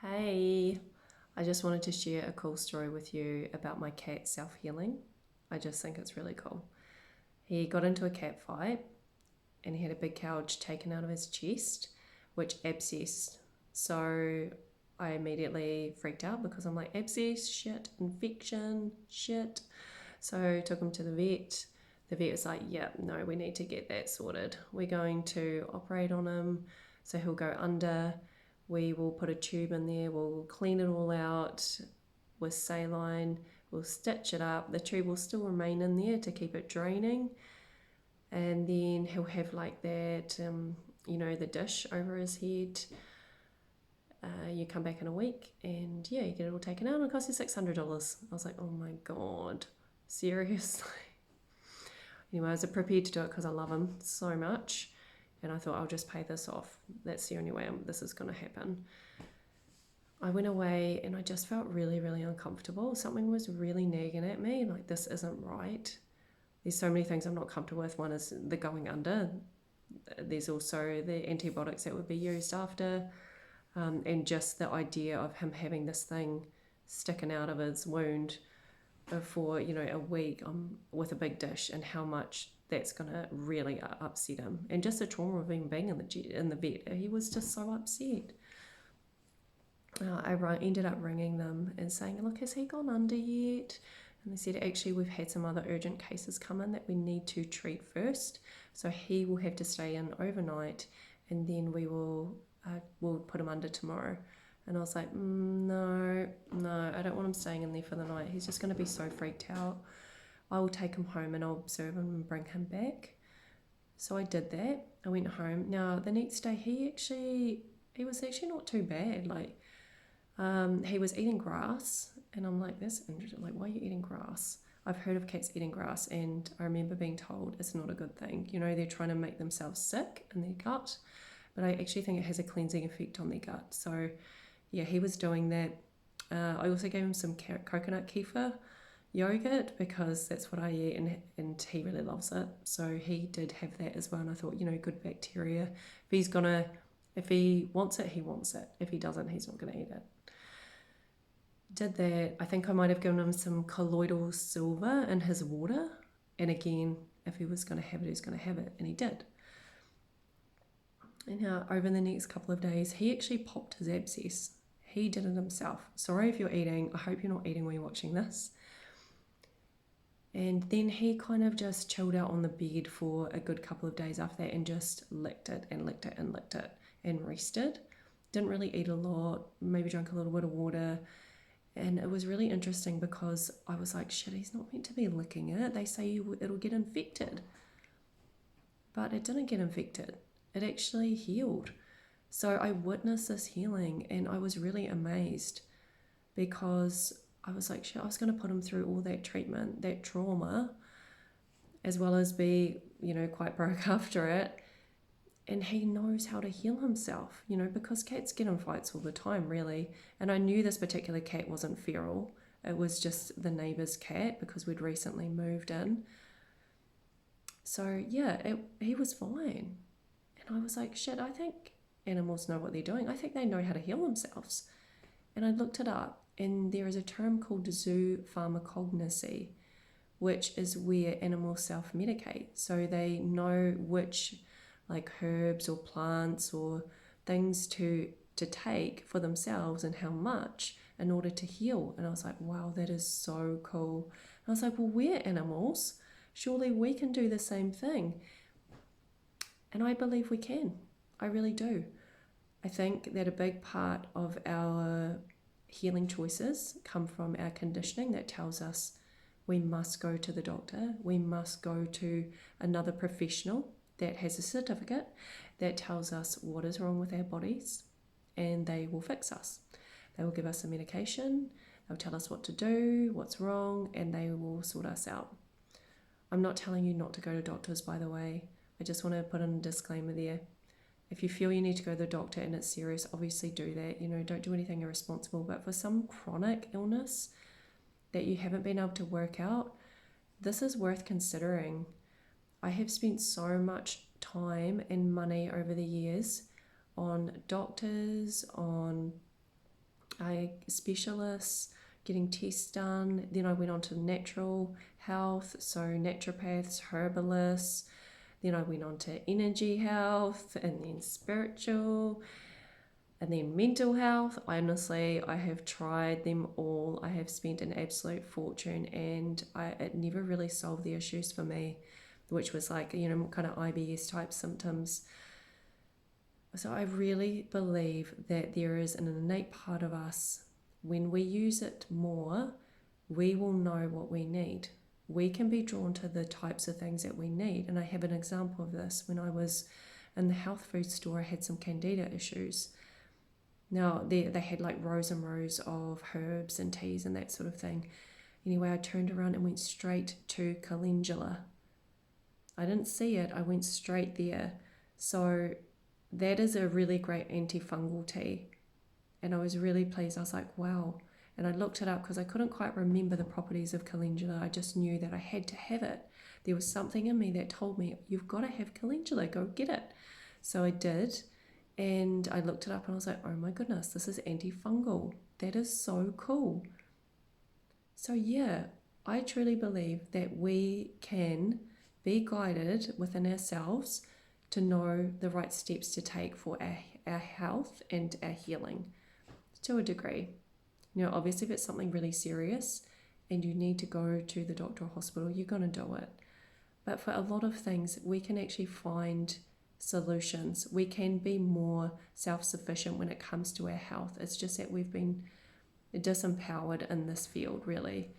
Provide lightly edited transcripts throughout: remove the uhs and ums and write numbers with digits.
Hey, I just wanted to share a cool story with you about my cat self-healing. I just think it's really cool. He got into a cat fight and he had a big gouge taken out of his chest, which abscessed. So I immediately freaked out because I'm like, abscess, shit, infection, shit. So I took him to the vet. The vet was like, yeah, no, we need to get that sorted. We're going to operate on him, so he'll go under. We will put a tube in there, we'll clean it all out with saline, we'll stitch it up. The tube will still remain in there to keep it draining, and then he'll have like that, the dish over his head. You come back in a week and yeah, you get it all taken out and it costs you $600. I was like, oh my god, seriously? Anyway, I was prepared to do it because I love him so much, and I thought I'll just pay this off. That's the only way this is going to happen. I went away and I just felt really, really uncomfortable. Something was really nagging at me, like, this isn't right. There's so many things I'm not comfortable with. One is the going under. There's also the antibiotics that would be used after, and just the idea of him having this thing sticking out of his wound for a week with a big dish, and how much that's going to really upset him, and just the trauma of him being in the vet. He was just so upset. I ended up ringing them and saying, look, has he gone under yet? And they said, actually, we've had some other urgent cases come in that we need to treat first, so he will have to stay in overnight, and then we'll put him under tomorrow. And I was like, no, I don't want him staying in there for the night. He's just going to be so freaked out. I will take him home and I'll observe him and bring him back. So I did that. I went home. Now, the next day, he was actually not too bad. He was eating grass, and I'm like, that's interesting. Like, why are you eating grass? I've heard of cats eating grass, and I remember being told it's not a good thing. They're trying to make themselves sick in their gut, but I actually think it has a cleansing effect on their gut. So yeah, he was doing that. I also gave him some coconut kefir yogurt because that's what I eat, and he really loves it. So he did have that as well, and I thought, good bacteria. If he wants it, he wants it. If he doesn't, he's not going to eat it. Did that. I think I might have given him some colloidal silver in his water, and again, if he was going to have it, he's going to have it, and he did. And now, over the next couple of days, he actually popped his abscess. He did it himself. Sorry if you're eating. I hope you're not eating while you're watching this. And then he kind of just chilled out on the bed for a good couple of days after that and just licked it and licked it and licked it and rested. Didn't really eat a lot, maybe drank a little bit of water. And it was really interesting because I was like, shit, he's not meant to be licking it. They say it'll get infected. But it didn't get infected. It actually healed. So I witnessed this healing and I was really amazed, because I was like, shit, I was going to put him through all that treatment, that trauma, as well as be, quite broke after it. And he knows how to heal himself, because cats get in fights all the time, really. And I knew this particular cat wasn't feral. It was just the neighbour's cat because we'd recently moved in. So yeah, he was fine. And I was like, shit, I think animals know what they're doing. I think they know how to heal themselves. And I looked it up, and there is a term called zoopharmacognosy, which is where animals self-medicate. So they know which, like, herbs or plants or things to take for themselves and how much in order to heal. And I was like, wow, that is so cool. And I was like, well, we're animals. Surely we can do the same thing. And I believe we can. I really do. I think that a big part of our healing choices come from our conditioning that tells us we must go to the doctor, we must go to another professional that has a certificate that tells us what is wrong with our bodies, and they will fix us. They will give us a medication, they'll tell us what to do, what's wrong, and they will sort us out. I'm not telling you not to go to doctors, by the way. I just want to put in a disclaimer there. If you feel you need to go to the doctor and it's serious, obviously do that. Don't do anything irresponsible. But for some chronic illness that you haven't been able to work out, this is worth considering. I have spent so much time and money over the years on doctors, on specialists, getting tests done. Then I went on to natural health, so naturopaths, herbalists. Then I went on to energy health, and then spiritual, and then mental health. Honestly, I have tried them all. I have spent an absolute fortune, and it never really solved the issues for me, which was like, kind of IBS type symptoms. So I really believe that there is an innate part of us. When we use it more, we will know what we need. We can be drawn to the types of things that we need. And I have an example of this. When I was in the health food store, I had some candida issues. Now, they had like rows and rows of herbs and teas and that sort of thing. Anyway, I turned around and went straight to calendula. I didn't see it. I went straight there. So that is a really great antifungal tea. And I was really pleased. I was like, wow. And I looked it up because I couldn't quite remember the properties of calendula. I just knew that I had to have it. There was something in me that told me, you've got to have calendula, go get it. So I did. And I looked it up and I was like, oh my goodness, this is antifungal. That is so cool. So yeah, I truly believe that we can be guided within ourselves to know the right steps to take for our health and our healing to a degree. Obviously if it's something really serious and you need to go to the doctor or hospital, you're going to do it. But for a lot of things, we can actually find solutions. We can be more self-sufficient when it comes to our health. It's just that we've been disempowered in this field, really.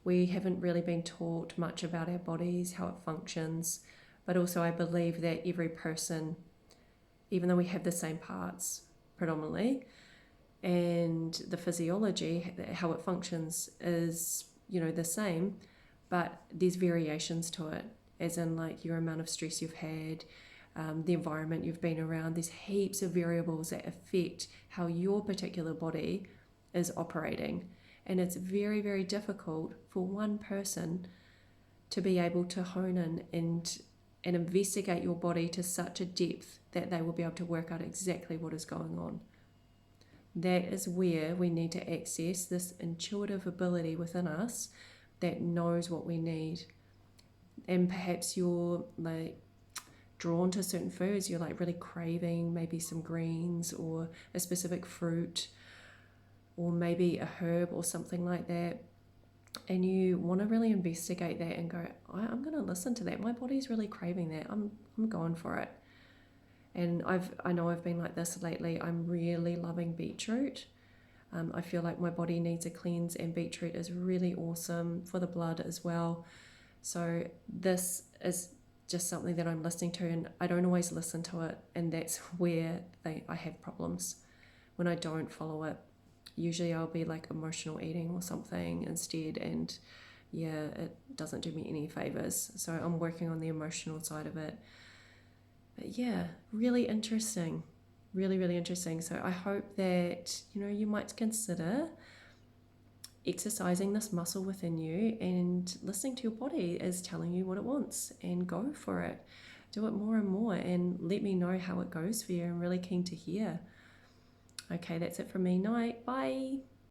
We haven't really been taught much about our bodies, how it functions. But also I believe that every person, even though we have the same parts predominantly, and the physiology, how it functions is, the same, but there's variations to it, as in like your amount of stress you've had, the environment you've been around. There's heaps of variables that affect how your particular body is operating. And it's very, very difficult for one person to be able to hone in and investigate your body to such a depth that they will be able to work out exactly what is going on. That is where we need to access this intuitive ability within us that knows what we need. And perhaps you're like drawn to certain foods, you're like really craving maybe some greens or a specific fruit or maybe a herb or something like that. And you want to really investigate that and go, I'm going to listen to that. My body's really craving that. I'm going for it. And I know I've been like this lately. I'm really loving beetroot. I feel like my body needs a cleanse, and beetroot is really awesome for the blood as well. So this is just something that I'm listening to, and I don't always listen to it, and that's where I have problems when I don't follow it. Usually I'll be like emotional eating or something instead, and yeah, it doesn't do me any favors. So I'm working on the emotional side of it. But yeah, really interesting. Really, really interesting. So I hope that, you might consider exercising this muscle within you and listening to your body as telling you what it wants, and go for it. Do it more and more and let me know how it goes for you. I'm really keen to hear. Okay, that's it from me. Night. Bye.